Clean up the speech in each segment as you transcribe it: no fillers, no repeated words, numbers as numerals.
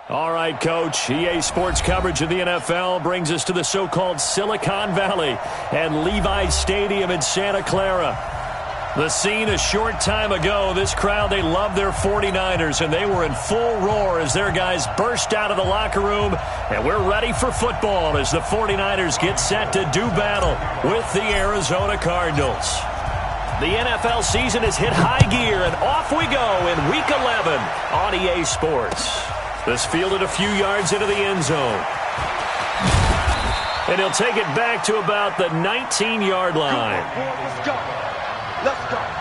All right, Coach. EA Sports coverage of the NFL brings us to the so-called Silicon Valley and Levi's Stadium in Santa Clara. The scene a short time ago, this crowd, they love their 49ers, and they were in full roar as their guys burst out of the locker room, and we're ready for football as the 49ers get set to do battle with the Arizona Cardinals. The NFL season has hit high gear, and off we go in Week 11 on EA Sports. This fielded a few yards into the end zone. And he'll take it back to about the 19-yard line. Let's go. Let's go.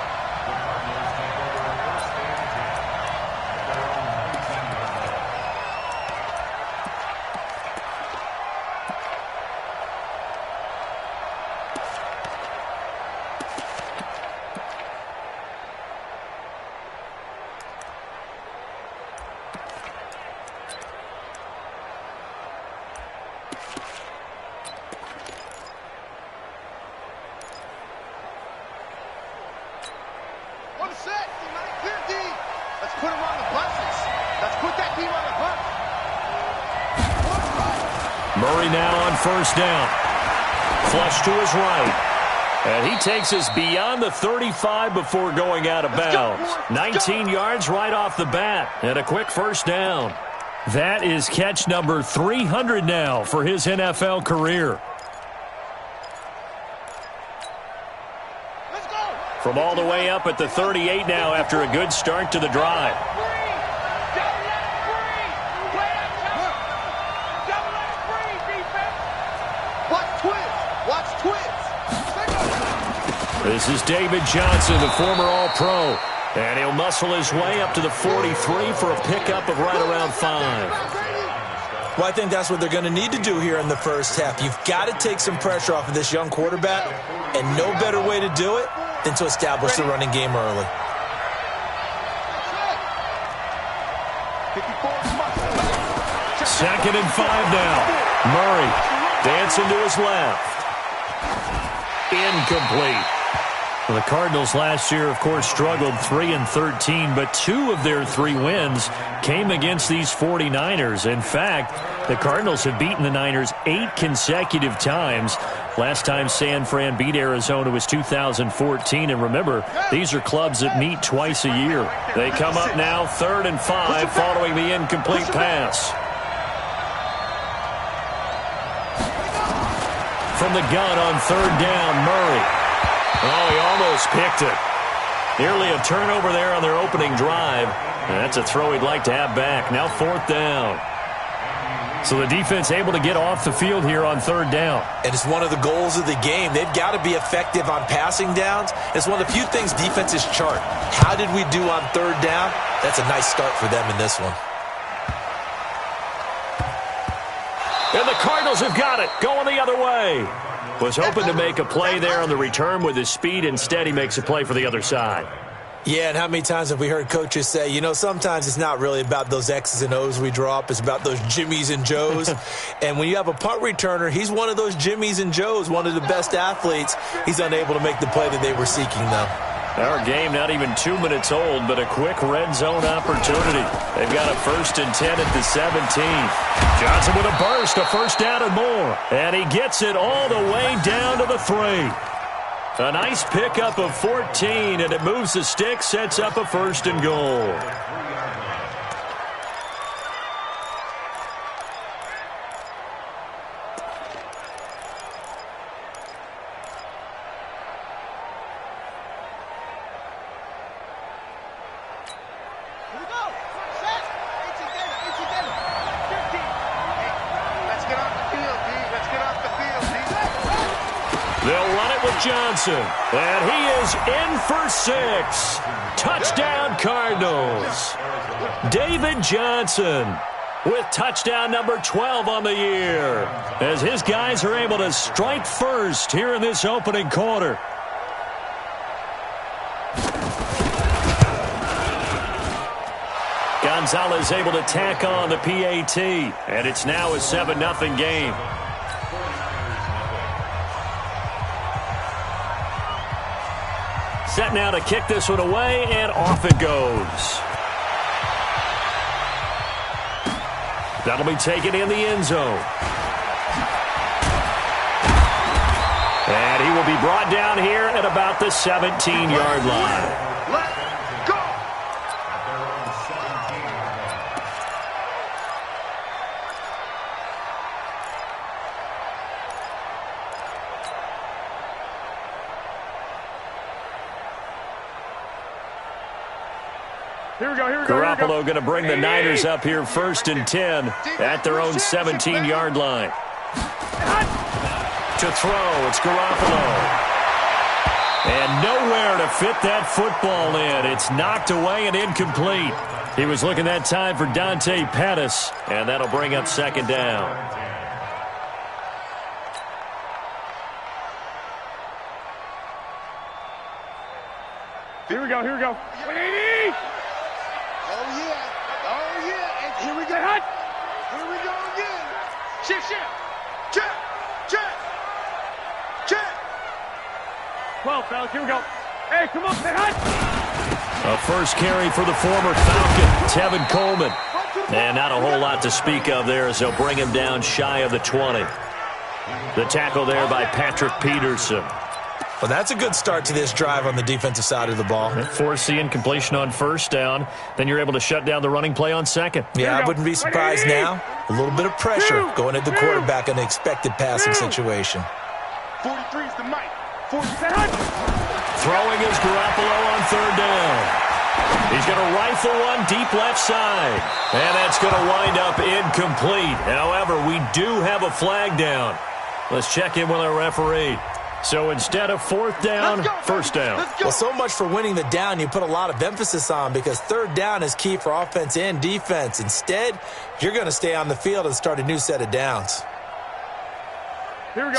Murray now on first down. Flush to his right. And he takes us beyond the 35 before going out of bounds. 19 yards right off the bat and a quick first down. That is catch number 300 now for his NFL career. From all the way up at the 38 now after a good start to the drive. This is David Johnson, the former All-Pro. And he'll muscle his way up to the 43 for a pickup of right around 5. Well, I think that's what they're going to need to do here in the first half. You've got to take some pressure off of this young quarterback, and no better way to do it than to establish the running game early. Second and 5 now. Murray dancing to his left. Incomplete. Well, the Cardinals last year, of course, struggled 3-13, but 2 of their 3 wins came against these 49ers. In fact, the Cardinals have beaten the Niners 8 consecutive times. Last time San Fran beat Arizona was 2014. And remember, these are clubs that meet twice a year. They come up now 3rd and 5 following the incomplete pass. From the gun on 3rd down, Murray. Oh, he almost picked it. Nearly a turnover there on their opening drive. And that's a throw he'd like to have back. Now 4th down. So the defense able to get off the field here on 3rd down. And it's one of the goals of the game. They've got to be effective on passing downs. It's one of the few things defenses chart. How did we do on 3rd down? That's a nice start for them in this one. And the Cardinals have got it. Going the other way. Was hoping to make a play there on the return with his speed. Instead, he makes a play for the other side. Yeah, and how many times have we heard coaches say, you know, sometimes it's not really about those X's and O's we drop. It's about those Jimmies and Joes. And when you have a punt returner, he's one of those Jimmies and Joes, one of the best athletes. He's unable to make the play that they were seeking, though. Our game not even 2 minutes old, but a quick red zone opportunity. They've got a 1st and 10 at the 17. Johnson with a burst, a first down and more. And he gets it all the way down to the 3. A nice pickup of 14, and it moves the stick, sets up a 1st and goal. Johnson, and he is in for 6. Touchdown, Cardinals. David Johnson with touchdown number 12 on the year, as his guys are able to strike first here in this opening quarter. Gonzalez able to tack on the PAT, and it's now a 7-0 game. Set now to kick this one away, and off it goes. That'll be taken in the end zone. And he will be brought down here at about the 17-yard line. Let's go. Here we go. Garoppolo going to bring the Niners up here 1st and 10 at their own 17-yard line. To throw, it's Garoppolo. And nowhere to fit that football in. It's knocked away and incomplete. He was looking that time for Dante Pettis, and that'll bring up 2nd down. Here we go. 180! Oh, yeah. And here we go. Here we go again. Shift. Check. 12, fellas, here we go. Hey, come on, say hot! A first carry for the former Falcon, Tevin Coleman. And not a whole lot to speak of there as they'll bring him down shy of the 20. The tackle there by Patrick Peterson. Well, that's a good start to this drive on the defensive side of the ball. Force the incompletion on 1st down. Then you're able to shut down the running play on 2nd. Yeah, I wouldn't be surprised now. A little bit of pressure going at the quarterback in an expected passing situation. 43 is the mic. Throwing is Garoppolo on 3rd down. He's going to rifle one deep left side. And that's going to wind up incomplete. However, we do have a flag down. Let's check in with our referee. So instead of 4th down, 1st down. Well, so much for winning the down you put a lot of emphasis on because 3rd down is key for offense and defense. Instead, you're going to stay on the field and start a new set of downs.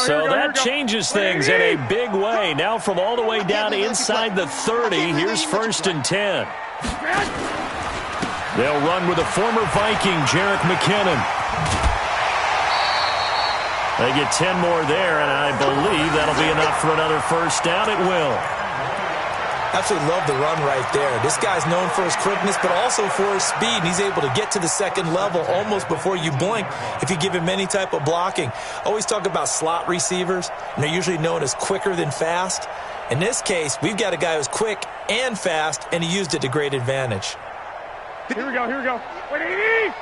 So that changes things in a big way. Now from all the way down inside the 30, here's 1st and 10. They'll run with a former Viking, Jerick McKinnon. They get 10 more there, and I believe that'll be enough for another 1st down. It will. Absolutely love the run right there. This guy's known for his quickness, but also for his speed. And he's able to get to the 2nd level almost before you blink if you give him any type of blocking. Always talk about slot receivers, and they're usually known as quicker than fast. In this case, we've got a guy who's quick and fast, and he used it to great advantage. Here we go. 180!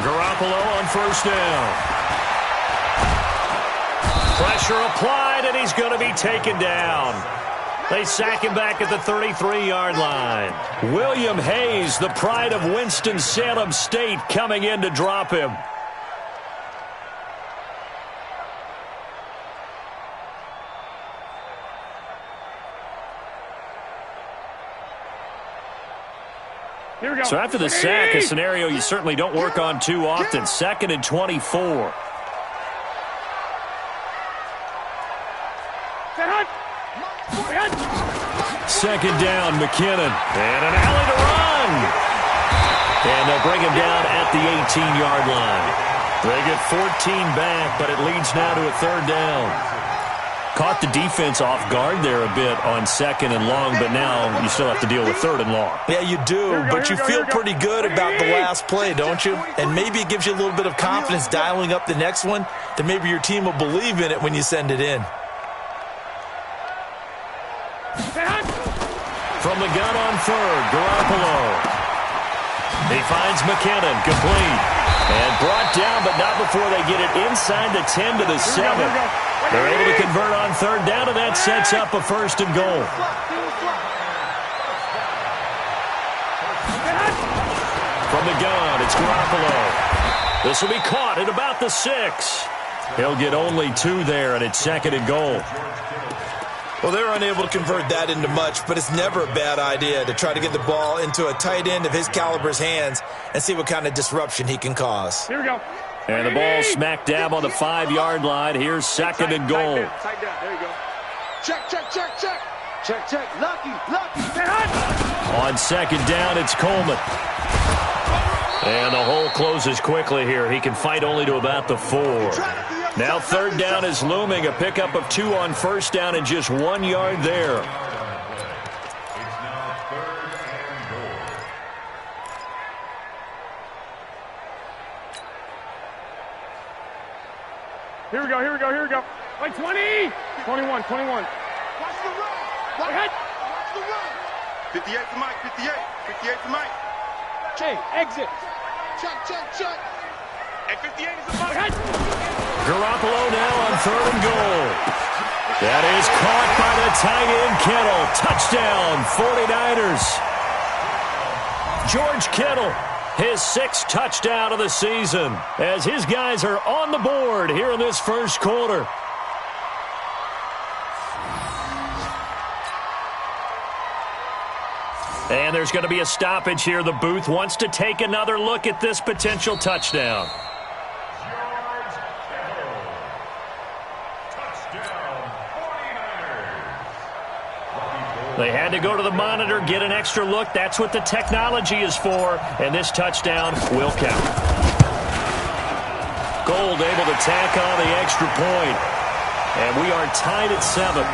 Garoppolo on 1st down. Pressure applied, and he's going to be taken down. They sack him back at the 33-yard line. William Hayes, the pride of Winston-Salem State, coming in to drop him. So after the sack, a scenario you certainly don't work on too often. 2nd and 24. Second down, McKinnon. And an alley to run. And they'll bring him down at the 18-yard line. They get 14 back, but it leads now to a 3rd down. Caught the defense off guard there a bit on 2nd and long, but now you still have to deal with 3rd and long. Yeah, you do, but you feel pretty good about the last play, don't you? And maybe it gives you a little bit of confidence dialing up the next one, that maybe your team will believe in it when you send it in. From the gun on 3rd, Garoppolo. He finds McKinnon, complete. And brought down, but not before they get it inside the 10 to the 7. They're able to convert on 3rd down, and that sets up a 1st and goal. From the gun, it's Garoppolo. This will be caught at about the 6. He'll get only 2 there, and it's 2nd and goal. Well, they're unable to convert that into much, but it's never a bad idea to try to get the ball into a tight end of his caliber's hands and see what kind of disruption he can cause. Here we go. And the ball smack dab on the 5-yard line. Here's 2nd and goal. Tight down. There you go. Check. Lucky. On 2nd down, it's Coleman. And the hole closes quickly here. He can fight only to about the 4. Now 3rd down is looming. A pickup of 2 on 1st down and just 1 yard there. Here we go, here we go, here we go. Wait, 20! 21, 21. Watch the run. Watch the run. 58 to Mike, 58. 58 to Mike. Hey, exit. Check. And 58 is the Mike. Garoppolo now on 3rd and goal. That is caught by the tight end Kittle. Touchdown, 49ers. George Kittle, his 6th touchdown of the season, as his guys are on the board here in this first quarter. And there's going to be a stoppage here. The booth wants to take another look at this potential touchdown. They had to go to the monitor, get an extra look. That's what the technology is for. And this touchdown will count. Gold able to tack on the extra point. And we are tied at 7.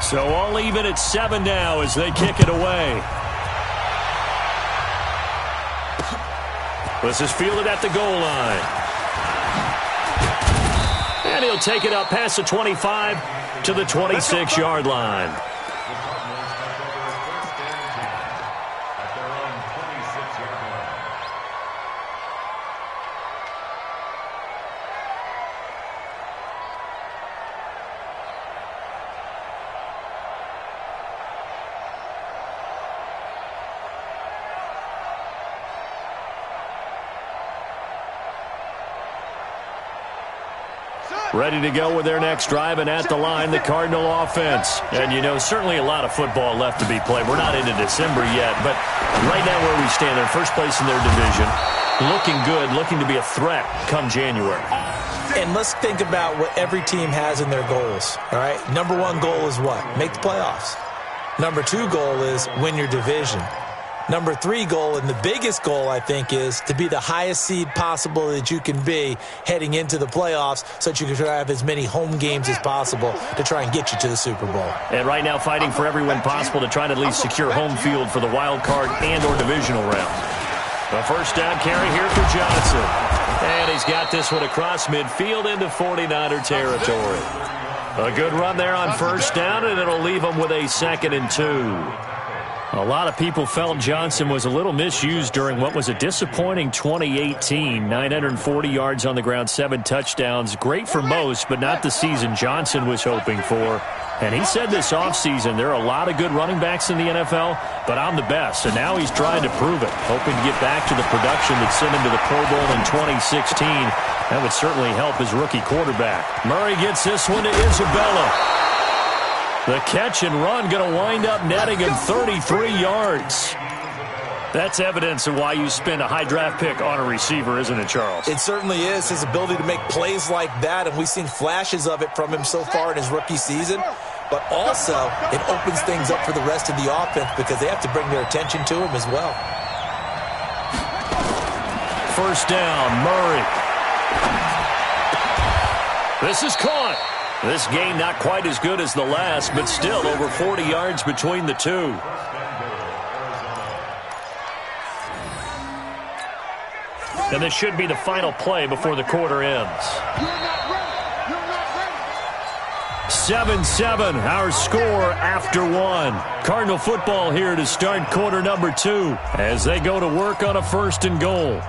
So all even at 7 now as they kick it away. This is fielded at the goal line. And he'll take it up past the 25 to the 26-yard line. Ready to go with their next drive, and at the line, the Cardinal offense. And, you know, certainly a lot of football left to be played. We're not into December yet, but right now where we stand, they're first place in their division. Looking good, looking to be a threat come January. And let's think about what every team has in their goals, all right? Number 1 goal is what? Make the playoffs. Number 2 goal is win your division. Number 3 goal, and the biggest goal, I think, is to be the highest seed possible that you can be heading into the playoffs so that you can try to have as many home games as possible to try and get you to the Super Bowl. And right now fighting for every win possible to try to at least secure home field for the wild card and or divisional round. A first down carry here for Johnson. And he's got this one across midfield into 49er territory. A good run there on first down, and it'll leave him with a 2nd and 2. A lot of people felt Johnson was a little misused during what was a disappointing 2018. 940 yards on the ground, 7 touchdowns. Great for most, but not the season Johnson was hoping for. And he said this offseason there are a lot of good running backs in the NFL, but I'm the best. And now he's trying to prove it, hoping to get back to the production that sent him to the Pro Bowl in 2016. That would certainly help his rookie quarterback. Murray gets this one to Isabella. The catch and run going to wind up netting him 33 yards. That's evidence of why you spend a high draft pick on a receiver, isn't it, Charles? It certainly is. His ability to make plays like that, and we've seen flashes of it from him so far in his rookie season. But also, it opens things up for the rest of the offense because they have to bring their attention to him as well. First down, Murray. This is caught. This game not quite as good as the last, but still over 40 yards between the two. And this should be the final play before the quarter ends. 7-7, our score after 1. Cardinal football here to start quarter number 2 as they go to work on a 1st and goal.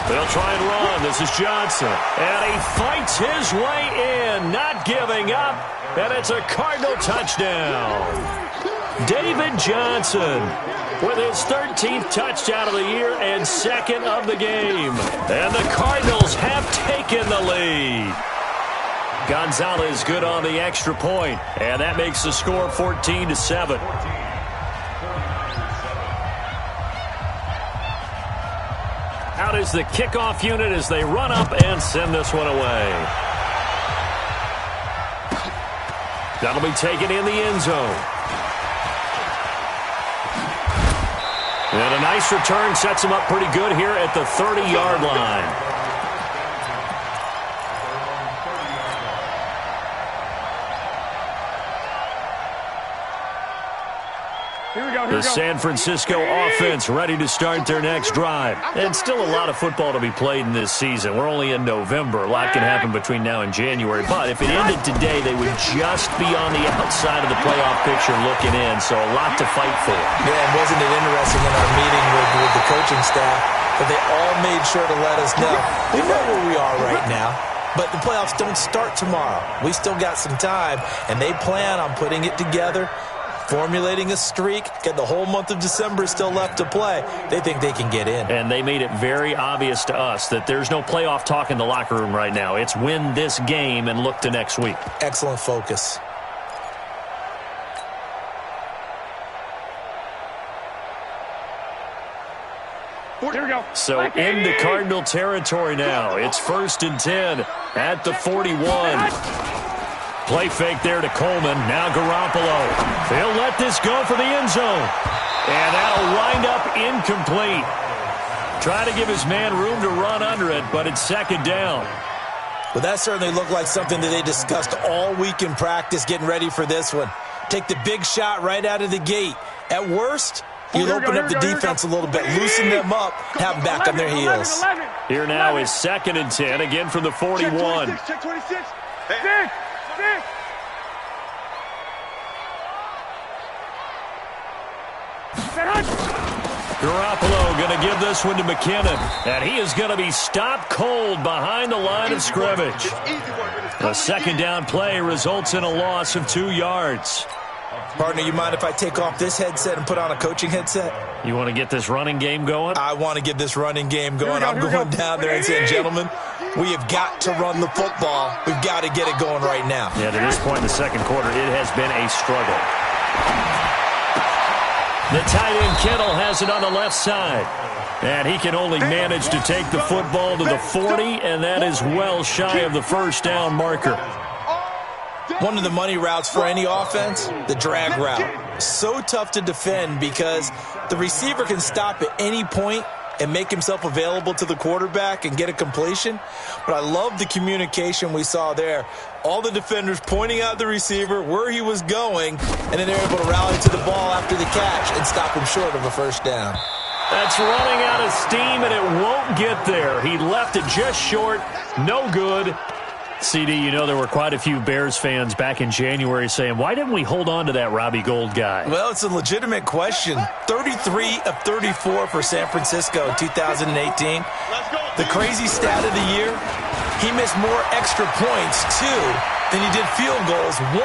They'll try and run. This is Johnson. And he fights his way in, not giving up. And it's a Cardinal touchdown. David Johnson with his 13th touchdown of the year and 2nd of the game. And the Cardinals have taken the lead. Gonzalez good on the extra point. And that makes the score 14-7. Out out as the kickoff unit as they run up and send this one away. That'll be taken in the end zone. And a nice return sets him up pretty good here at the 30-yard line. The San Francisco offense ready to start their next drive. And still a lot of football to be played in this season. We're only in November. A lot can happen between now and January. But if it ended today, they would just be on the outside of the playoff picture looking in. So a lot to fight for. Yeah, and wasn't it interesting in our meeting with the coaching staff that they all made sure to let us know. We know where we are right now. But the playoffs don't start tomorrow. We still got some time, and they plan on putting it together, formulating a streak, get the whole month of December still left to play. They think they can get in. And they made it very obvious to us that there's no playoff talk in the locker room right now. It's win this game and look to next week. Excellent focus. Here we go. So into Cardinal territory now. It's 1st and 10 at the 41. Play fake there to Coleman. Now Garoppolo. He'll let this go for the end zone. And that'll wind up incomplete. Trying to give his man room to run under it, but it's 2nd down. Well, that certainly looked like something that they discussed all week in practice getting ready for this one. Take the big shot right out of the gate. At worst, you'll open up the defense a little bit, loosen them up, have them back on their heels. Here now is 2nd and 10, again from the 41. Check 26. Garoppolo going to give this one to McKinnon. And he is going to be stopped cold behind the line of scrimmage. The 2nd down play results in a loss of 2 yards. Partner, you mind if I take off this headset and put on a coaching headset? You want to get this running game going? I want to get this running game going. I'm going down there and saying, gentlemen, we have got to run the football. We've got to get it going right now. Yeah, to this point in the 2nd quarter, it has been a struggle. The tight end Kittle has it on the left side. And he can only manage to take the football to the 40, and that is well shy of the 1st down marker. One of the money routes for any offense, the drag route. So tough to defend because the receiver can stop at any point and make himself available to the quarterback and get a completion. But I love the communication we saw there. All the defenders pointing out the receiver, where he was going, and then they're able to rally to the ball after the catch and stop him short of a 1st down. That's running out of steam, and it won't get there. He left it just short. No good. CD, you know there were quite a few Bears fans back in January saying, why didn't we hold on to that Robbie Gould guy? Well, it's a legitimate question. 33 of 34 for San Francisco in 2018. The crazy stat of the year, he missed more extra points, 2, than he did field goals, 1,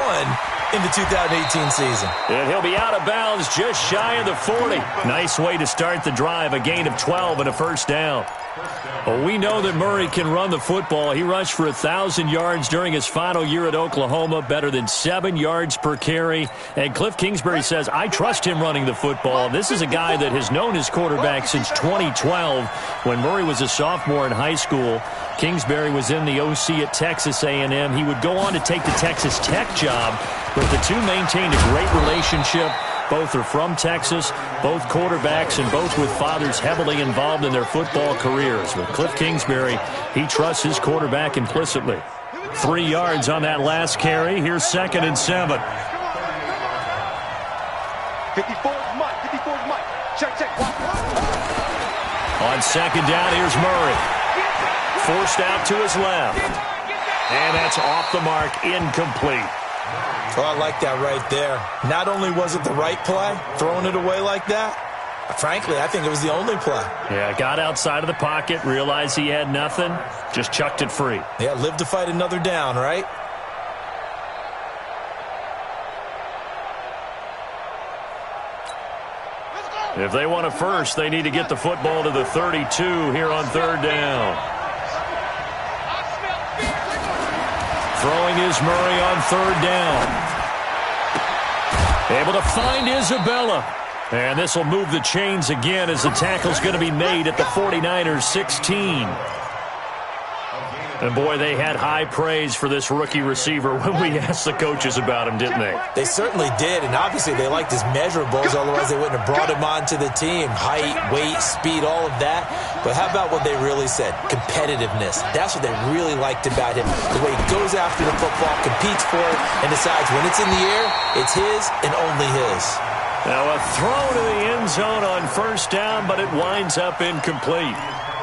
in the 2018 season. And he'll be out of bounds just shy of the 40. Nice way to start the drive, a gain of 12 and a 1st down. Well, we know that Murray can run the football. He rushed for 1,000 yards during his final year at Oklahoma, better than 7 yards per carry. And Cliff Kingsbury says, I trust him running the football. This is a guy that has known his quarterback since 2012 when Murray was a sophomore in high school. Kingsbury was in the OC at Texas A&M. He would go on to take the Texas Tech job, but the two maintained a great relationship. Both are from Texas, both quarterbacks, and both with fathers heavily involved in their football careers. With Cliff Kingsbury, he trusts his quarterback implicitly. 3 yards on that last carry. Here's 2nd and 7. 54 is Mike. 54 is Mike. Check. On 2nd down, here's Murray. Forced out to his left. And that's off the mark, incomplete. Oh, I like that right there. Not only was it the right play, throwing it away like that, frankly, I think it was the only play. Yeah, got outside of the pocket, realized he had nothing, just chucked it free. Yeah, live to fight another down, right? If they want a first, they need to get the football to the 32 here on 3rd down. Throwing is Murray on 3rd down. Able to find Isabella. And this will move the chains again as the tackle's going to be made at the 49ers 16. And, boy, they had high praise for this rookie receiver when we asked the coaches about him, didn't they? They certainly did, and obviously they liked his measurables, otherwise they wouldn't have brought him onto the team. Height, weight, speed, all of that. But how about what they really said? Competitiveness. That's what they really liked about him. The way he goes after the football, competes for it, and decides when it's in the air, it's his and only his. Now a throw to the end zone on first down, but it winds up incomplete.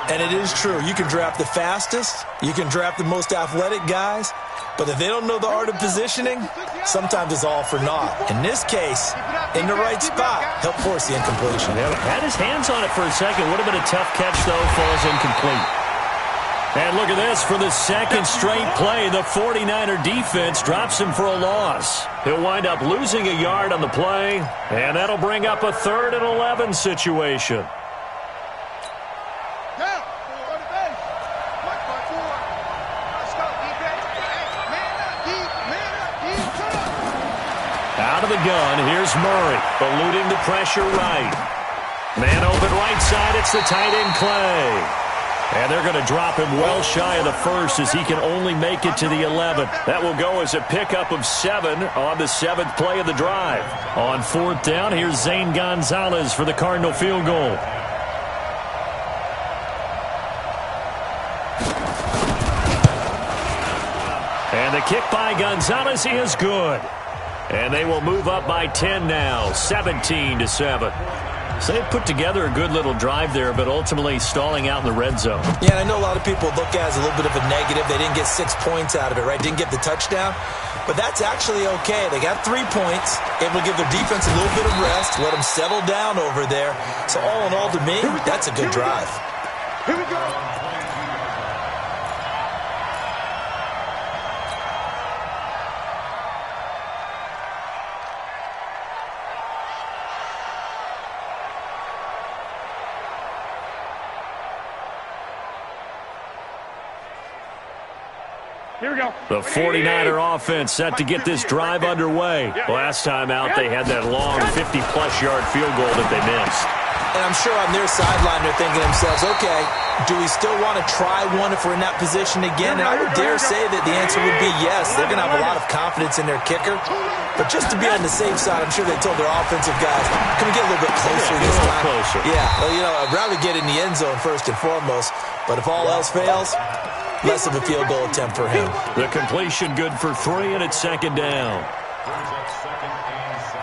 And it is true. You can draft the fastest. You can draft the most athletic guys. But if they don't know the art of positioning, sometimes it's all for naught. In this case, in the right spot, helped force the incompletion. Yeah, had his hands on it for a second. Would have been a tough catch, though. Falls incomplete. And look at this. For the second straight play, the 49er defense drops him for a loss. He'll wind up losing a yard on the play, and that'll bring up a 3rd and 11 situation. Out of the gun, here's Murray, eluding the pressure right. Man open right side, it's the tight end Clay. And they're going to drop him well shy of the first as he can only make it to the 11th. That will go as a pickup of 7 on the 7th play of the drive. On 4th down, here's Zane Gonzalez for the Cardinal field goal. And the kick by Gonzalez is good. And they will move up by 10 now, 17-7. So they put together a good little drive there, but ultimately stalling out in the red zone. Yeah, and I know a lot of people look at it as a little bit of a negative. They didn't get 6 points out of it, right? Didn't get the touchdown. But that's actually okay. They got 3 points, able to give their defense a little bit of rest, let them settle down over there. So all in all, to me, that's a good drive. Here we go. Here we go. The 49er offense set to get this drive underway. Last time out, they had that long 50-plus yard field goal that they missed. And I'm sure on their sideline they're thinking to themselves, okay, do we still want to try one if we're in that position again? And I would dare say that the answer would be yes. They're going to have a lot of confidence in their kicker. But just to be on the safe side, I'm sure they told their offensive guys, can we get a little bit closer this time? Closer. Yeah, well, you know, I'd rather get in the end zone first and foremost. But if all else fails, less of a field goal attempt for him. The completion good for 3, and it's 2nd down. Brings up 2nd and 7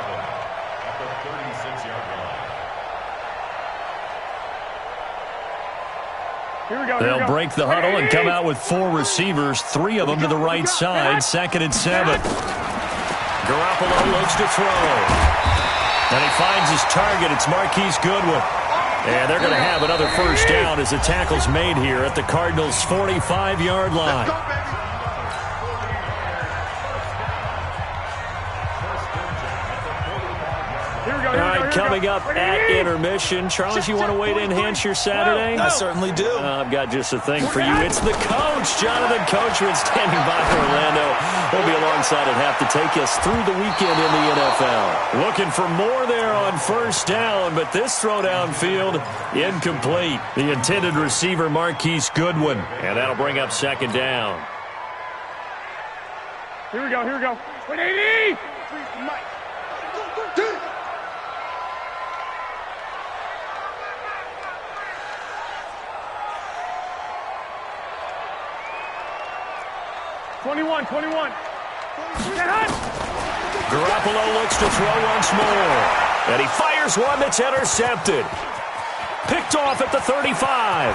at the 36-yard line. Here we go. They'll break the huddle and come out with 4 receivers, 3 of them to the right side, 2nd and 7. Garoppolo looks to throw. And he finds his target. It's Marquise Goodwin. And they're going to have another first down as the tackle's made here at the Cardinals' 45-yard line. All right, coming up at intermission. Charles, you want to wait to enhance your Saturday? I certainly do. I've got just a thing for you. It's the coach, Jonathan Coachman, standing by for Orlando. He'll be alongside at half to take us through the weekend in the NFL. Looking for more there on first down, but this throw downfield, incomplete. The intended receiver, Marquise Goodwin, and that'll bring up 2nd down. Here we go. Here we go. 180. Mike. 21. Garoppolo looks to throw once more. And he fires one that's intercepted. Picked off at the 35.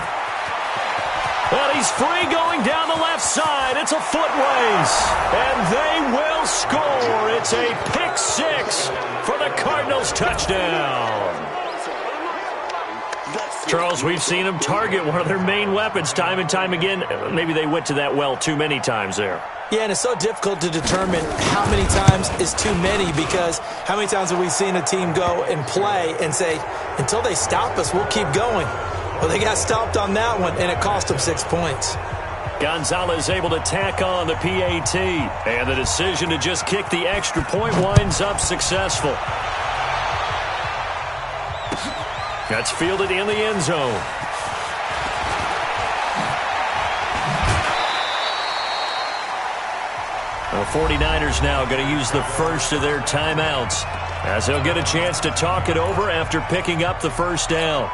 And he's free going down the left side. It's a foot race. And they will score. It's a pick 6 for the Cardinals touchdown. Charles, we've seen them target one of their main weapons time and time again. Maybe they went to that well too many times there. Yeah, and it's so difficult to determine how many times is too many, because how many times have we seen a team go and play and say, until they stop us, we'll keep going. Well, they got stopped on that one, and it cost them 6 points. Gonzalez able to tack on the PAT, and the decision to just kick the extra point winds up successful. That's fielded in the end zone. The 49ers now going to use the first of their timeouts as they'll get a chance to talk it over after picking up the first down.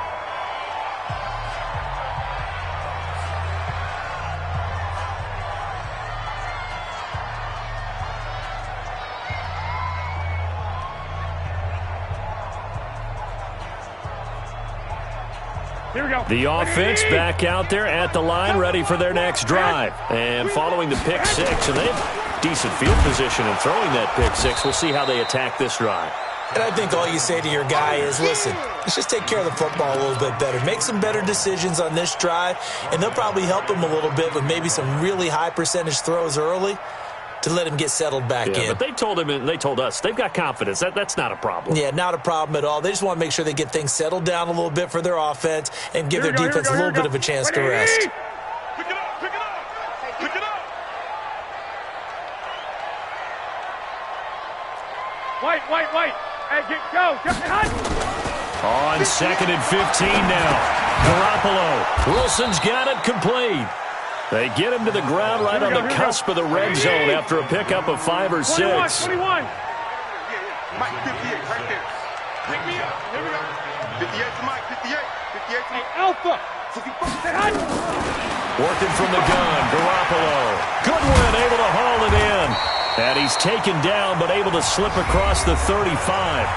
Here we go. The offense back out there at the line, ready for their next drive. And following the pick six, and they have decent field position in throwing that pick six. We'll see how they attack this drive. And I think all you say to your guy is, listen, let's just take care of the football a little bit better. Make some better decisions on this drive, and they'll probably help him a little bit with maybe some really high percentage throws early to let him get settled back in. But they told him and they told us they've got confidence. That's not a problem. Yeah, not a problem at all. They just want to make sure they get things settled down a little bit for their offense and give their defense a little bit of a chance to rest. Pick it up, pick it up, pick it up. White. Hey, go. On 2nd and 15 now. Garoppolo. Wilson's got it complete. They get him to the ground right on the cusp of the red zone after a pickup of 5 or 6. 21. Mike, 58, right there. Pick me up. Here we go. 58 to Mike, 58. 58 to Mike. Alpha. Working from the gun, Garoppolo. Goodwin able to haul it in. And he's taken down, but able to slip across the 35.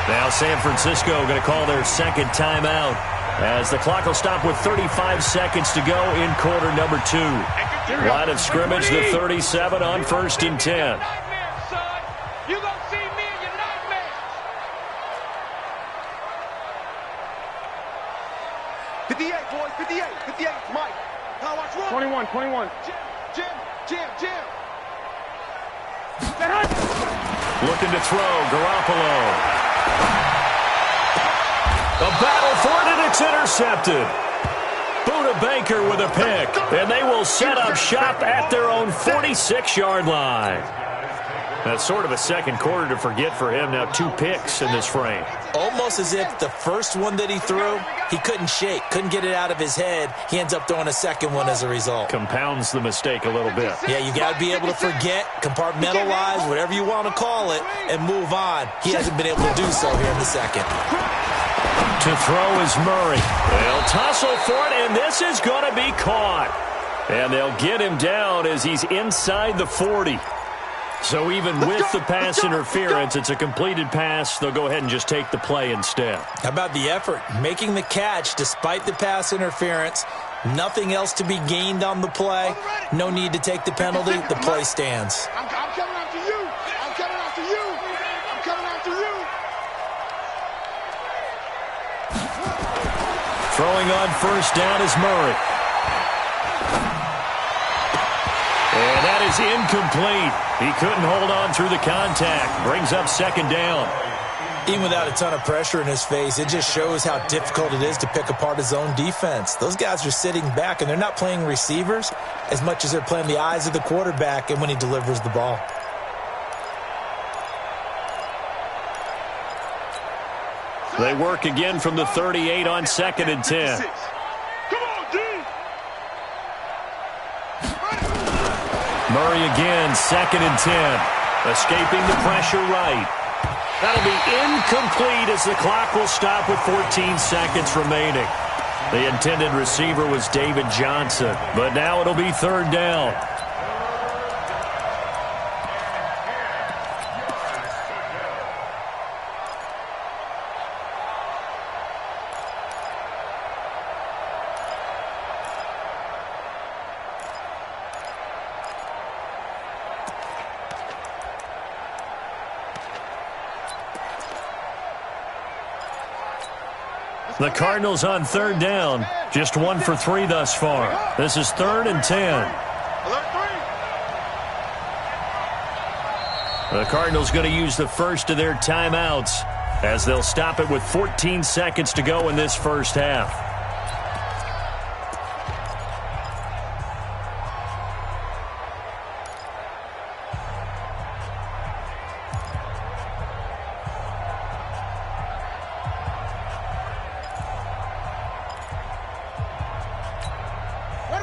Now San Francisco going to call their second timeout, as the clock will stop with 35 seconds to go in quarter number 2. Line of scrimmage, the 37 on 1st and 10. You gonna see me in your nightmares. 58, boys, 58, 58, Mike. Now watch run. 21. Jim. Looking to throw, Garoppolo. A battle for it, and it's intercepted. Buda Baker with a pick, and they will set up shop at their own 46-yard line. That's sort of a second quarter to forget for him. Now 2 picks in this frame. Almost as if the first one that he threw, he couldn't shake, couldn't get it out of his head. He ends up throwing a second one as a result. Compounds the mistake a little bit. Yeah, you got to be able to forget, compartmentalize, whatever you want to call it, and move on. He hasn't been able to do so here in the second. To throw is Murray. They'll tussle for it, and this is going to be caught. And they'll get him down as he's inside the 40. So even with the pass interference, it's a completed pass. They'll go ahead and just take the play instead. How about the effort? Making the catch despite the pass interference. Nothing else to be gained on the play. No need to take the penalty. The play stands. I'm coming after you. I'm coming after you. I'm coming after you. Throwing on first down is Murray. And that is incomplete. He couldn't hold on through the contact. Brings up second down. Even without a ton of pressure in his face, it just shows how difficult it is to pick apart his own defense. Those guys are sitting back, and they're not playing receivers as much as they're playing the eyes of the quarterback and when he delivers the ball. They work again from the 38 on 2nd and 10. Come on, D. Murray again, 2nd and 10. Escaping the pressure right. That'll be incomplete as the clock will stop with 14 seconds remaining. The intended receiver was David Johnson, but now it'll be 3rd down. The Cardinals on 3rd down. Just 1 for 3 thus far. This is 3rd and 10. The Cardinals going to use the first of their timeouts as they'll stop it with 14 seconds to go in this first half.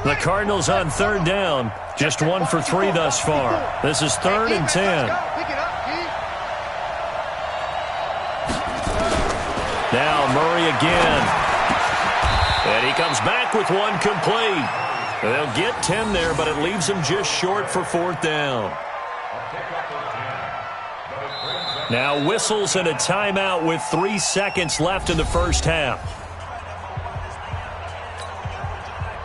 The Cardinals on third down. Just 1 for 3 thus far. This is 3rd and 10. Now Murray again. And he comes back with one complete. They'll get 10 there, but it leaves them just short for 4th down. Now whistles and a timeout with 3 seconds left in the first half.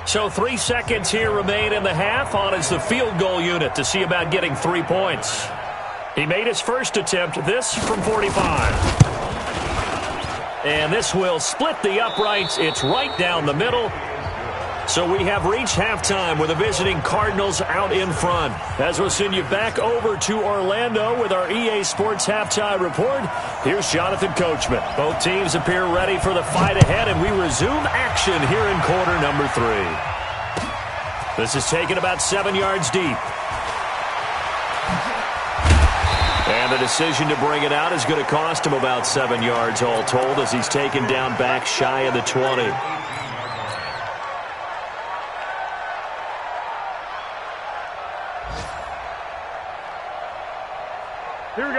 So 3 seconds here remain in the half. On is the field goal unit to see about getting 3 points. He made his first attempt, this from 45. And this will split the uprights. It's right down the middle. So we have reached halftime with the visiting Cardinals out in front. As we'll send you back over to Orlando with our EA Sports Halftime Report, here's Jonathan Coachman. Both teams appear ready for the fight ahead, and we resume action here in quarter number 3. This is taken about 7 yards deep. And the decision to bring it out is going to cost him about 7 yards all told as he's taken down back shy of the 20.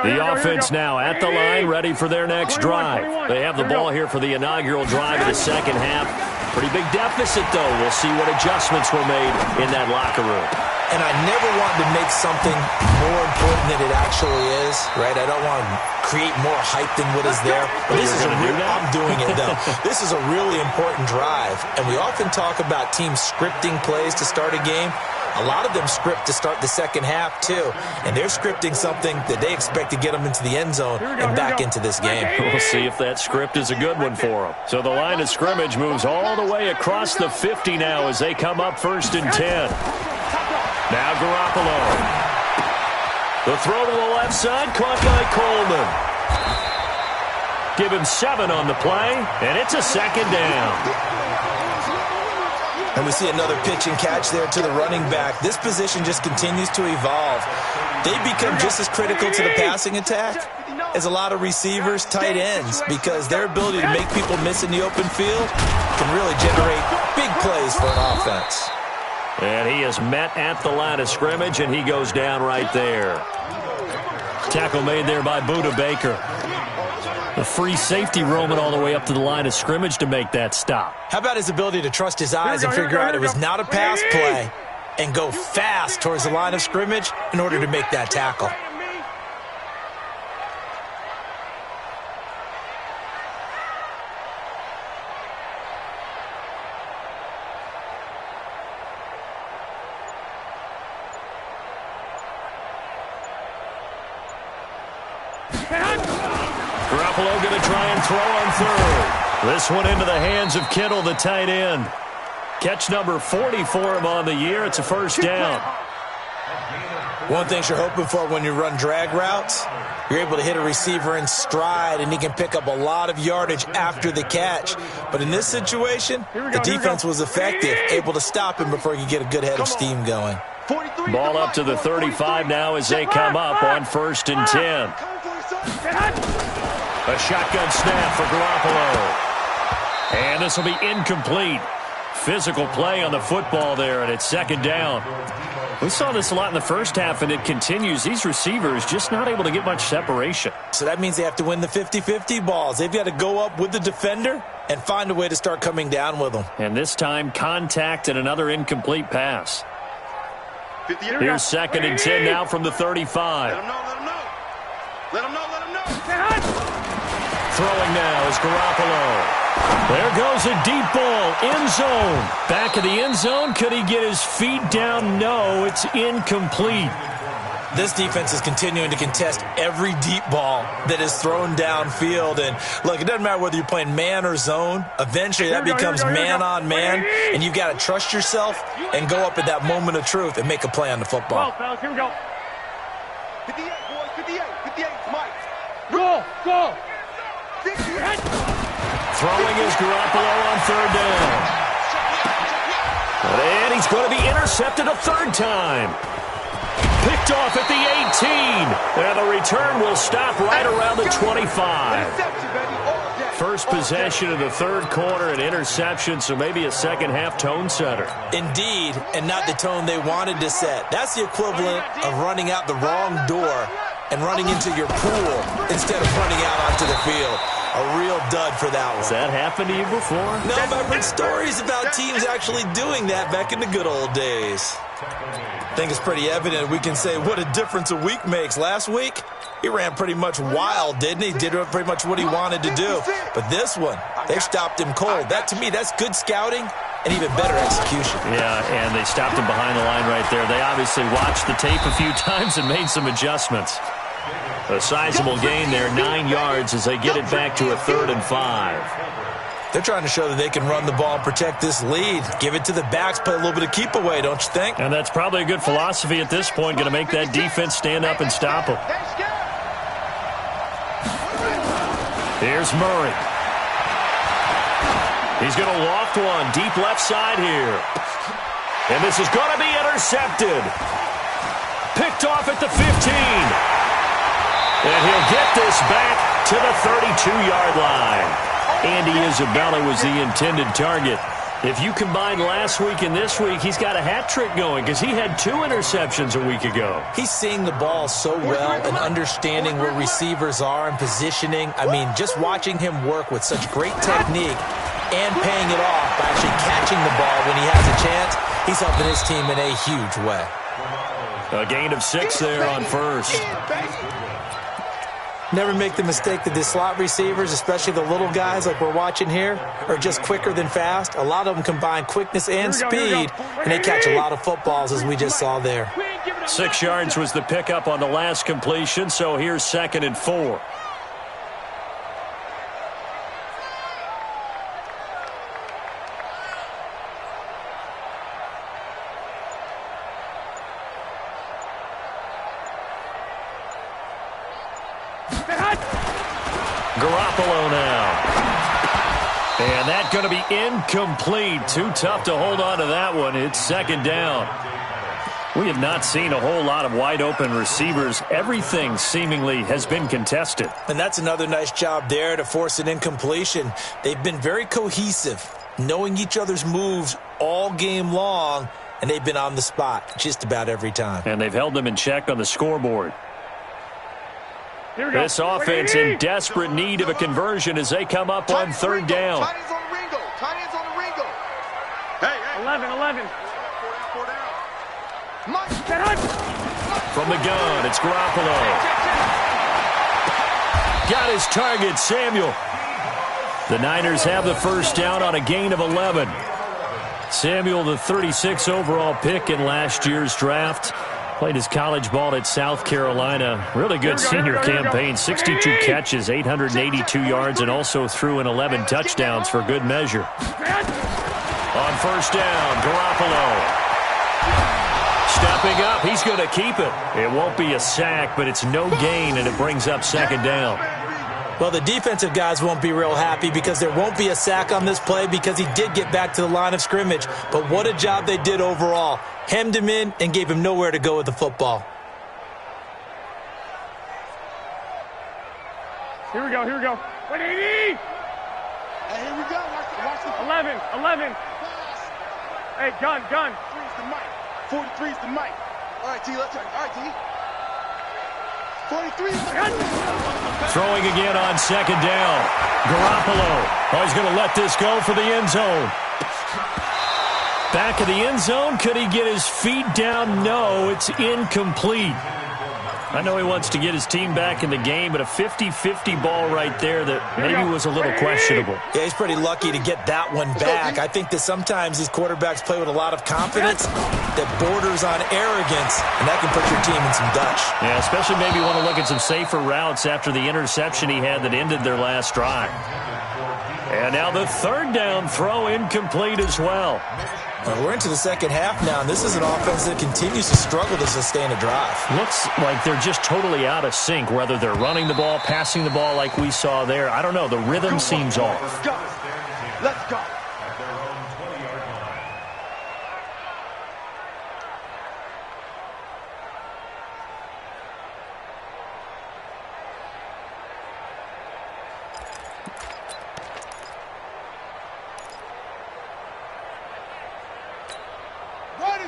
The offense now at the line, ready for their next drive. They have the ball here for the inaugural drive of the second half. Pretty big deficit, though. We'll see what adjustments were made in that locker room. And I never want to make something more important than it actually is, right? I don't want to create more hype than what is there. But this is I'm doing it, though. This is a really important drive. And we often talk about teams scripting plays to start a game. A lot of them script to start the second half, too. And they're scripting something that they expect to get them into the end zone and back into this game. We'll see if that script is a good one for them. So the line of scrimmage moves all the way across the 50 now as they come up 1st and 10. Now Garoppolo. The throw to the left side, caught by Coleman. Give him 7 on the play, and it's a 2nd down. And we see another pitch and catch there to the running back. This position just continues to evolve. They become just as critical to the passing attack as a lot of receivers, tight ends, because their ability to make people miss in the open field can really generate big plays for an offense. And he is met at the line of scrimmage, and he goes down right there. Tackle made there by Budda Baker. The free safety roaming all the way up to the line of scrimmage to make that stop. How about his ability to trust his eyes and figure out it was not a pass play and go fast towards the line of scrimmage in order to make that tackle? Garoppolo going to try and throw on 3rd. This one into the hands of Kittle, the tight end. Catch number 40 for him on the year. It's a 1st down. One thing you're hoping for when you run drag routes, you're able to hit a receiver in stride, and he can pick up a lot of yardage after the catch. But in this situation, the defense was effective, able to stop him before he could get a good head of steam going. Ball up to the 35 now as they come up on 1st and 10. A shotgun snap for Garoppolo. And this will be incomplete. Physical play on the football there, and it's 2nd down. We saw this a lot in the first half, and it continues. These receivers just not able to get much separation. So that means they have to win the 50-50 balls. They've got to go up with the defender and find a way to start coming down with them. And this time, contact and another incomplete pass. Here's 2nd and 10 now from the 35. Let him know, let him know. Let him know, let him know. Throwing now is Garoppolo. There goes a deep ball, end zone. Back of the end zone, could he get his feet down? No, it's incomplete. This defense is continuing to contest every deep ball that is thrown downfield. And look, it doesn't matter whether you're playing man or zone. Eventually, that becomes man on man, and you've got to trust yourself and go up at that moment of truth and make a play on the football. Well, fellas, here we go. 58, boys, 58, 58, Mike. Go. Throwing is Garoppolo on 3rd down. And he's going to be intercepted a 3rd time. Picked off at the 18. And the return will stop right around the 25. first possession of the third quarter, an interception, so maybe a second-half tone setter. Indeed, and not the tone they wanted to set. That's the equivalent of running out the wrong door and running into your pool instead of running out onto the field. A real dud for that one. Has that happened to you before? No, but I've heard stories about teams actually doing that back in the good old days. I think it's pretty evident we can say what a difference a week makes. Last week, he ran pretty much wild, didn't he? Did pretty much what he wanted to do. But this one, they stopped him cold. That, to me, that's good scouting and even better execution. Yeah, and they stopped him behind the line right there. They obviously watched the tape a few times and made some adjustments. A sizable gain there, 9 yards as they get it back to a 3rd and 5. They're trying to show that they can run the ball and protect this lead. Give it to the backs, play a little bit of keep away, don't you think? And that's probably a good philosophy at this point, going to make that defense stand up and stop them. Here's Murray. He's going to loft one deep left side here. And this is going to be intercepted. Picked off at the 15. And he'll get this back to the 32-yard line. Andy Isabella was the intended target. If you combine last week and this week, he's got a hat trick going because he had 2 interceptions a week ago. He's seeing the ball so well and understanding where receivers are and positioning. I mean, just watching him work with such great technique and paying it off by actually catching the ball when he has a chance, he's helping his team in a huge way. A gain of 6 there on first. Never make the mistake that the slot receivers, especially the little guys like we're watching here, are just quicker than fast. A lot of them combine quickness and speed, and they catch a lot of footballs, as we just saw there. 6 yards was the pickup on the last completion, so here's 2nd and 4. Garoppolo now. And that's going to be incomplete. Too tough to hold on to that one. It's 2nd down. We have not seen a whole lot of wide-open receivers. Everything seemingly has been contested. And that's another nice job there to force an incompletion. They've been very cohesive, knowing each other's moves all game long, and they've been on the spot just about every time. And they've held them in check on the scoreboard. This offense in desperate need of a conversion as they come up on 3rd down. Tight ends on the Ringo. Tight ends on the Ringo. Hey. 11. From the gun, it's Garoppolo. Got his target, Samuel. The Niners have the first down on a gain of 11. Samuel, the 36 overall pick in last year's draft. Played his college ball at South Carolina. Really good senior campaign. 62 catches, 882 yards, and also threw in 11 touchdowns for good measure. On first down, Garoppolo. Stepping up, he's going to keep it. It won't be a sack, but it's no gain, and it brings up 2nd down. Well, the defensive guys won't be real happy because there won't be a sack on this play because he did get back to the line of scrimmage. But what a job they did overall. Hemmed him in and gave him nowhere to go with the football. Here we go. 180. Hey, here we go. Watch the 11. Hey, gun. 43's the mic. 43's the mic. All right, T, let's go. All right, T. 43's the mic. Throwing again on 2nd down. Garoppolo. Oh, he's going to let this go for the end zone. Back of the end zone. Could he get his feet down? No, it's incomplete. I know he wants to get his team back in the game, but a 50-50 ball right there that maybe was a little questionable. Yeah, he's pretty lucky to get that one back. I think that sometimes these quarterbacks play with a lot of confidence that borders on arrogance, and that can put your team in some Dutch. Yeah, especially maybe want to look at some safer routes after the interception he had that ended their last drive. And now the 3rd down throw incomplete as well. We're into the 2nd half now, and this is an offense that continues to struggle to sustain a drive. Looks like they're just totally out of sync, whether they're running the ball, passing the ball like we saw there. I don't know. The rhythm seems off. Let's go.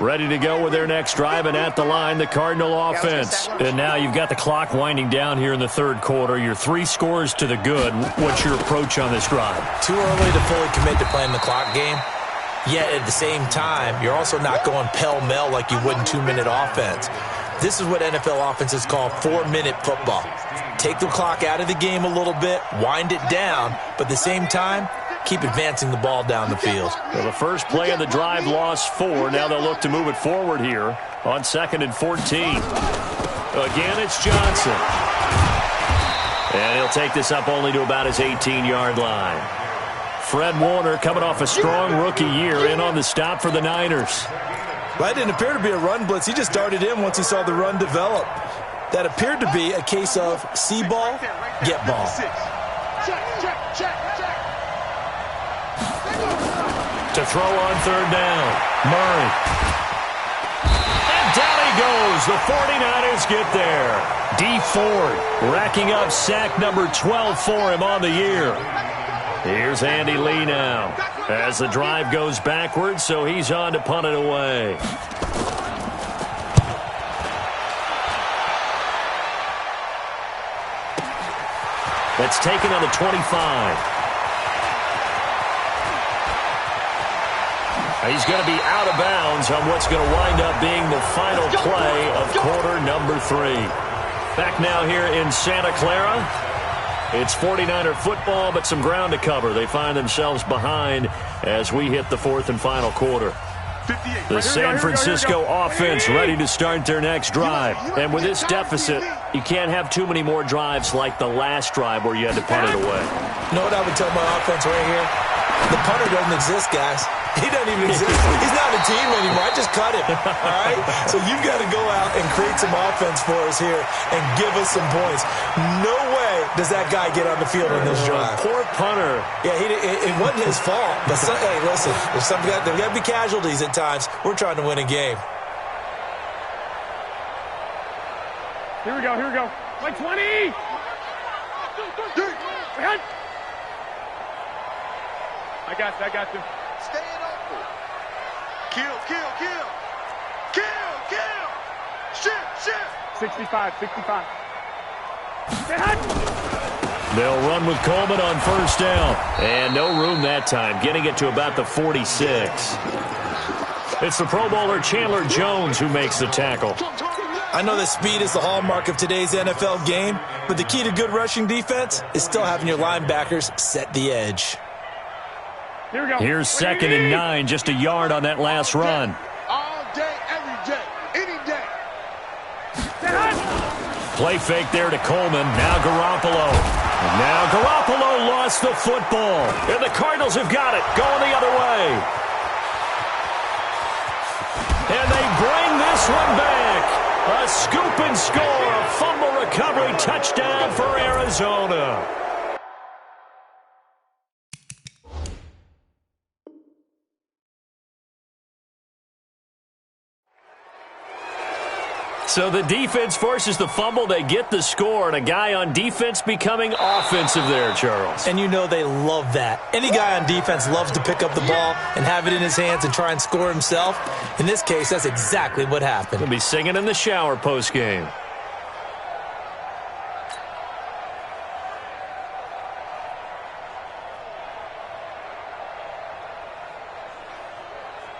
ready to go with their next drive, and at the line, the Cardinal offense. And now you've got the clock winding down here in the third quarter. You're 3 scores to the good. What's your approach on this drive? Too early to fully commit to playing the clock game. Yet at the same time, you're also not going pell-mell like you would in 2-minute offense. This is what NFL offenses call 4-minute football. Take the clock out of the game a little bit, wind it down, but at the same time, keep advancing the ball down the field. Well, the first play of the drive lost 4. Now they'll look to move it forward here on 2nd and 14. Again, it's Johnson. And he'll take this up only to about his 18-yard line. Fred Warner coming off a strong rookie year in on the stop for the Niners. Well, that didn't appear to be a run blitz. He just darted in once he saw the run develop. That appeared to be a case of see ball, get ball. To throw on 3rd down, Murray. And down he goes. The 49ers get there. D Ford racking up sack number 12 for him on the year. Here's Andy Lee now as the drive goes backwards, so he's on to punt it away. That's taken on the 25. He's going to be out of bounds on what's going to wind up being the final play of quarter number 3. Back now here in Santa Clara. It's 49er football, but some ground to cover. They find themselves behind as we hit the 4th and final quarter. The San Francisco offense ready to start their next drive. And with this deficit, you can't have too many more drives like the last drive where you had to punt it away. You know what I would tell my offense right here? The punter doesn't exist, guys. He doesn't even exist. He's not a team anymore. I just cut him, all right? So you've got to go out and create some offense for us here and give us some points. No way does that guy get on the field on this drive. Poor punter. Yeah, it wasn't his fault. But hey, listen, there got to be casualties at times. We're trying to win a game. Here we go, here we go. Like 20! I got you. Staying open. Kill. Shift. 65. They'll run with Coleman on 1st down. And no room that time, getting it to about the 46. It's the Pro Bowler Chandler Jones who makes the tackle. I know that speed is the hallmark of today's NFL game, but the key to good rushing defense is still having your linebackers set the edge. Here we go. Here's 2nd and 9, just a yard on that last run. All day, every day, any day. Play fake there to Coleman. Now Garoppolo. Now Garoppolo lost the football. And the Cardinals have got it. Going the other way. And they bring this one back. A scoop and score. A fumble recovery touchdown for Arizona. So the defense forces the fumble. They get the score, and a guy on defense becoming offensive there, Charles. And you know they love that. Any guy on defense loves to pick up the ball and have it in his hands and try and score himself. In this case, that's exactly what happened. He'll be singing in the shower post-game.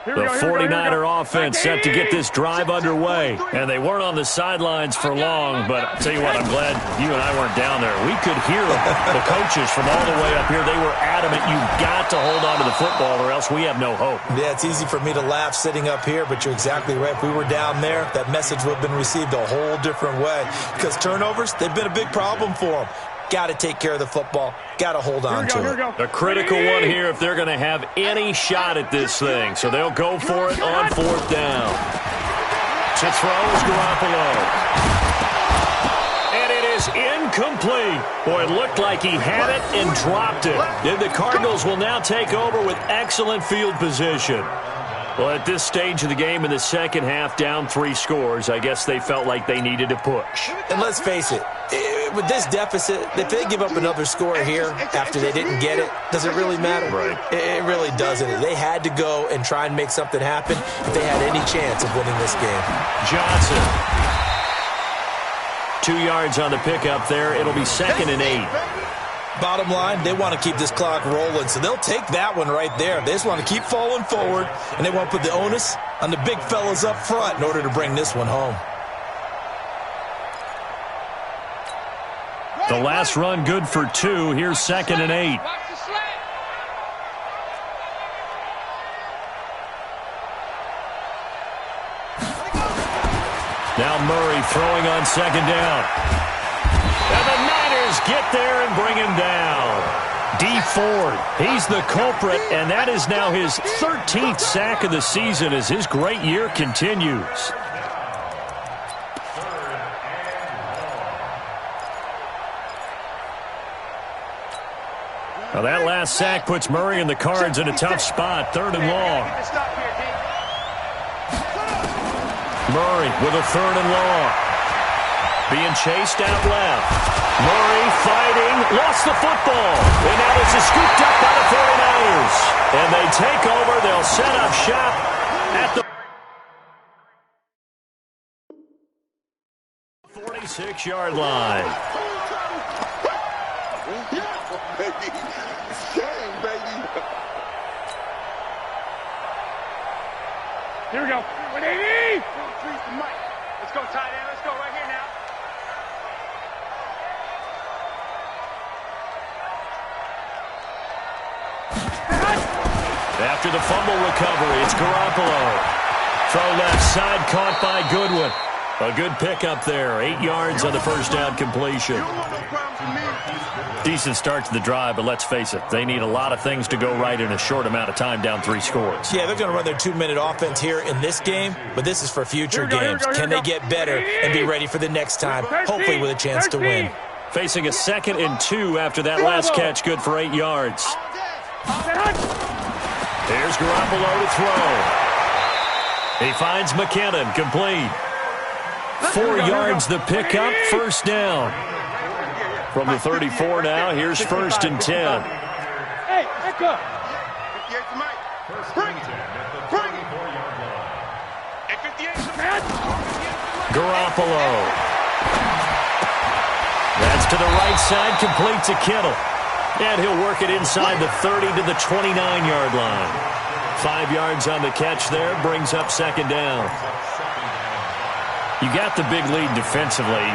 The 49er offense set to get this drive underway. And they weren't on the sidelines for long, but I'll tell you what, I'm glad you and I weren't down there. We could hear the coaches from all the way up here. They were adamant, you've got to hold on to the football or else we have no hope. Yeah, it's easy for me to laugh sitting up here, but you're exactly right. If we were down there, that message would have been received a whole different way. Because turnovers, they've been a big problem for them. Got to take care of the football. Got to hold on to it. A critical one here if they're going to have any shot at this thing. So they'll go for it on 4th down. To throw is Garoppolo. And it is incomplete. Boy, it looked like he had it and dropped it. And the Cardinals will now take over with excellent field position. Well, at this stage of the game in the second half, down 3 scores, I guess they felt like they needed to push. And let's face it, with this deficit, if they give up another score here after they didn't get it, does it really matter? Right. It really doesn't. They had to go and try and make something happen if they had any chance of winning this game. Johnson. 2 yards on the pickup there. It'll be 2nd and 8. Bottom line, they want to keep this clock rolling, so they'll take that one right there. They just want to keep falling forward, and they want to put the onus on the big fellas up front in order to bring this one home. The last run good for 2. Here's 2nd and 8. Now Murray throwing on 2nd down. And the Niners get there and bring him down. D Ford, he's the culprit, and that is now his 13th sack of the season as his great year continues. Now that last sack puts Murray and the Cards in a tough spot, 3rd and long. Murray with a 3rd and long. Being chased out left. Murray fighting, lost the football. And now this is scooped up by the 49ers. And they take over, they'll set up shop at the 46-yard line. Here we go. 180! Let's go, tight end. Let's go right here now. After the fumble recovery, it's Garoppolo. Throw left side, caught by Goodwin. A good pickup there. 8 yards on the first down completion. Decent start to the drive, but let's face it, they need a lot of things to go right in a short amount of time, down 3 scores. Yeah, they're going to run their 2-minute offense here in this game, but this is for future games. Can they get better and be ready for the next time, hopefully with a chance to win? Facing a 2nd and 2 after that last catch, good for 8 yards. Here's Garoppolo to throw. He finds McKinnon, complete. 4 yards the pickup, first down. From the 34 now, here's 1st and 10. Hey, back up. 58 to Mike. Bring it. Bring it. And 58 to Matt. Garoppolo. That's to the right side, complete to Kittle. And he'll work it inside the 30 to the 29-yard line. 5 yards on the catch there, brings up 2nd down. You got the big lead defensively,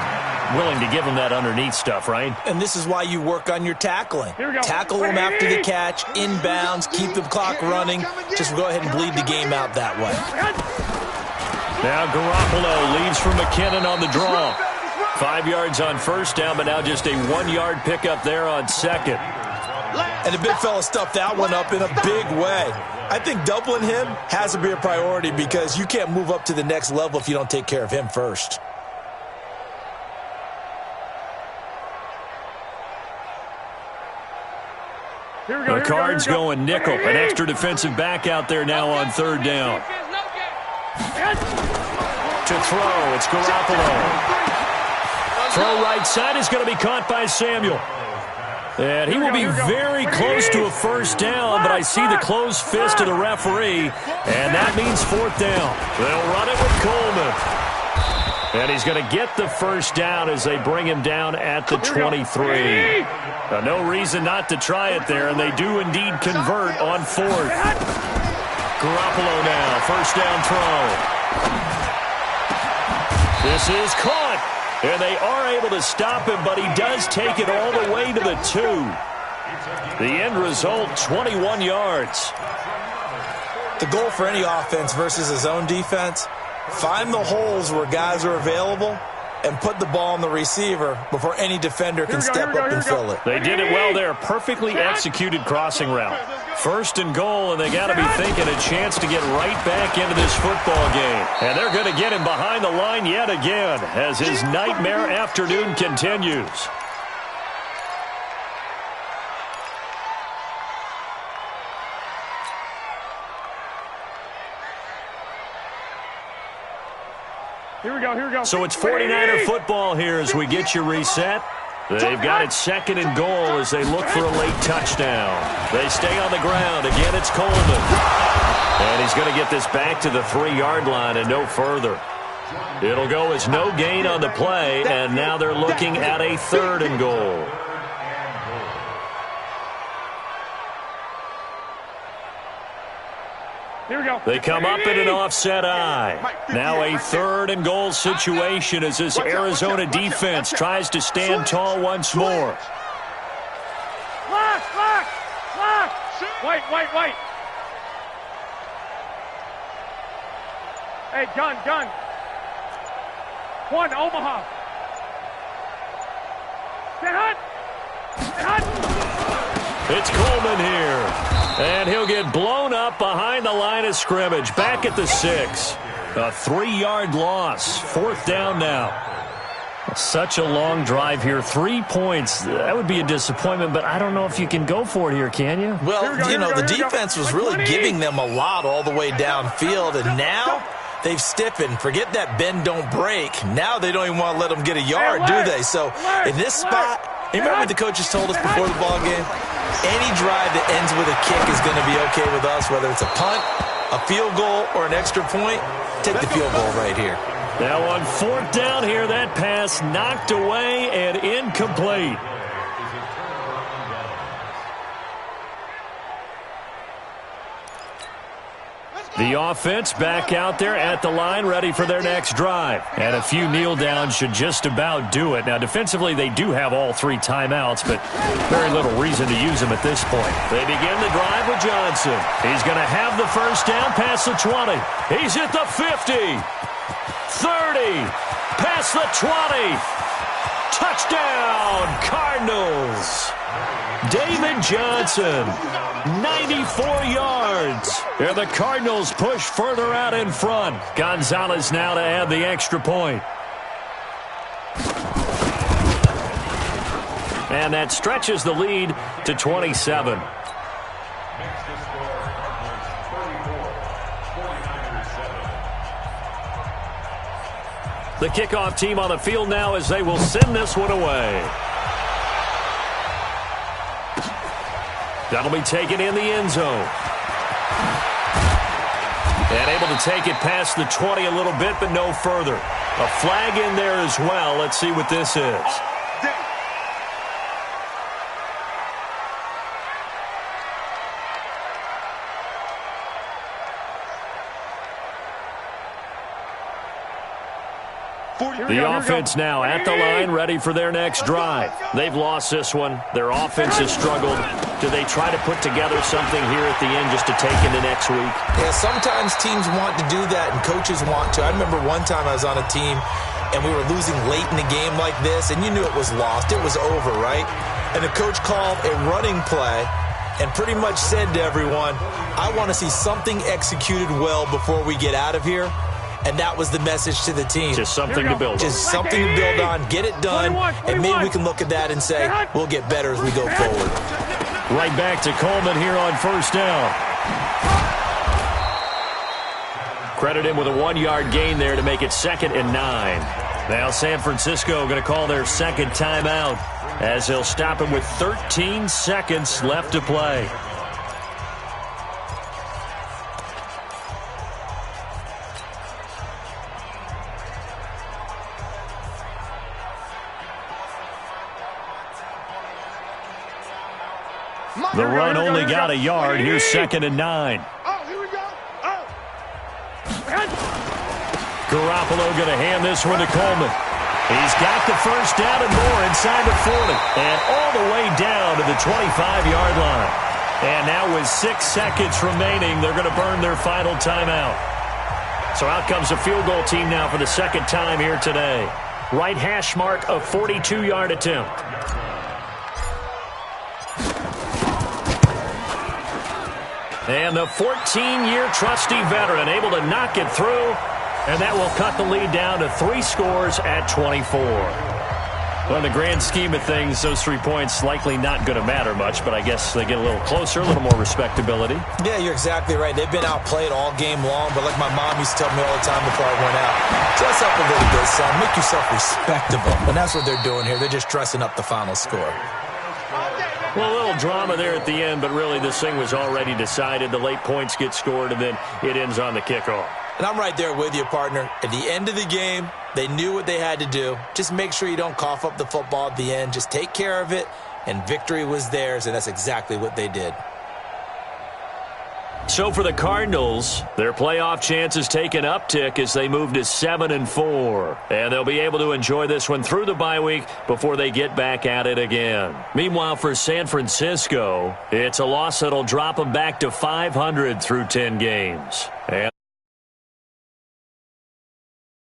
willing to give them that underneath stuff, right? And this is why you work on your tackling. Tackle them after the catch, inbounds, keep the clock running. Just go ahead and bleed the game out that way. Now Garoppolo leads for McKinnon on the draw. 5 yards on first down, but now just a 1-yard pickup there on 2nd. And the big fella stuffed that one up in a big way. I think doubling him has to be a priority because you can't move up to the next level if you don't take care of him first. The Cards going nickel. An extra defensive back out there now on 3rd down. To throw, it's Garoppolo. Throw right side is going to be caught by Samuel. And he will be very close to a first down, but I see the closed fist of the referee, and that means 4th down. They'll run it with Coleman. And he's going to get the first down as they bring him down at the 23. Now, no reason not to try it there, and they do indeed convert on 4th. Garoppolo now, first down throw. This is caught. And they are able to stop him, but he does take it all the way to the 2. The end result, 21 yards. The goal for any offense versus a zone defense, find the holes where guys are available and put the ball on the receiver before any defender can step up and fill it. They did it well there. Perfectly executed crossing route. 1st and goal, and they got to be thinking a chance to get right back into this football game. And they're going to get him behind the line yet again as his nightmare afternoon continues. Here we go, here we go. So it's 49er football here as we get you reset. They've got it second and goal as they look for a late touchdown. They stay on the ground. Again, it's Coleman. And he's going to get this back to the 3-yard line and no further. It'll go as no gain on the play, and now they're looking at a 3rd and goal. Here we go. They come up in an offset eye. Now a 3rd and goal situation as this Arizona defense tries to stand tall once more. Lock. White. Hey, gun. 1, Omaha. Get hot. It's Coleman here. And he'll get blown up behind the line of scrimmage. Back at the 6. A 3-yard loss. 4th down now. Such a long drive here. 3 points. That would be a disappointment, but I don't know if you can go for it here, can you? Well, the defense was really giving them a lot all the way downfield, and now they've stiffened. Forget that bend, don't break. Now they don't even want to let them get a yard, do they? So in this spot, remember what the coaches told us before the ball game? Any drive that ends with a kick is going to be okay with us, whether it's a punt, a field goal, or an extra point. Take the field goal right here. Now on 4th down here, that pass knocked away and incomplete. The offense back out there at the line, ready for their next drive. And a few kneel downs should just about do it. Now, defensively, they do have all 3 timeouts, but very little reason to use them at this point. They begin the drive with Johnson. He's going to have the first down past the 20. He's at the 50. 30. Past the 20. Touchdown, Cardinals. David Johnson, 94 yards. And the Cardinals push further out in front. Gonzalez now to add the extra point. And that stretches the lead to 27. The kickoff team on the field now as they will send this one away. That'll be taken in the end zone. And able to take it past the 20 a little bit, but no further. A flag in there as well. Let's see what this is. The offense now at the line, ready for their next drive. They've lost this one. Their offense has struggled. Do they try to put together something here at the end just to take into next week? Yeah, sometimes teams want to do that and coaches want to. I remember one time I was on a team and we were losing late in the game like this, and you knew it was lost. It was over, right? And the coach called a running play and pretty much said to everyone, I want to see something executed well before we get out of here. And that was the message to the team. Just something to build on. Just something to build on, get it done, and maybe we can look at that and say, we'll get better as we go forward. Right back to Coleman here on first down. Credit him with a 1-yard gain there to make it 2nd and 9. Now San Francisco going to call their second timeout as they'll stop him with 13 seconds left to play. The run only got a yard. Here's 2nd and 9. Oh, here we go. Oh. Garoppolo going to hand this one to Coleman. He's got the first down and more inside the 40. And all the way down to the 25-yard line. And now with 6 seconds remaining, they're going to burn their final timeout. So out comes the field goal team now for the second time here today. Right hash mark, a 42-yard attempt. And the 14-year trusty veteran able to knock it through, and that will cut the lead down to 3 scores at 24. Well, in the grand scheme of things, those 3 points likely not going to matter much, but I guess they get a little closer, a little more respectability. Yeah, you're exactly right. They've been outplayed all game long, but like my mom used to tell me all the time before I went out, dress up a little bit, son. Make yourself respectable. And that's what they're doing here. They're just dressing up the final score. Well, a little drama there at the end, but really this thing was already decided. The late points get scored, and then it ends on the kickoff. And I'm right there with you, partner. At the end of the game, they knew what they had to do. Just make sure you don't cough up the football at the end. Just take care of it, and victory was theirs, and that's exactly what they did. So for the Cardinals, their playoff chances take an uptick as they move to 7-4. And they'll be able to enjoy this one through the bye week before they get back at it again. Meanwhile, for San Francisco, it's a loss that'll drop them back to 500 through 10 games. And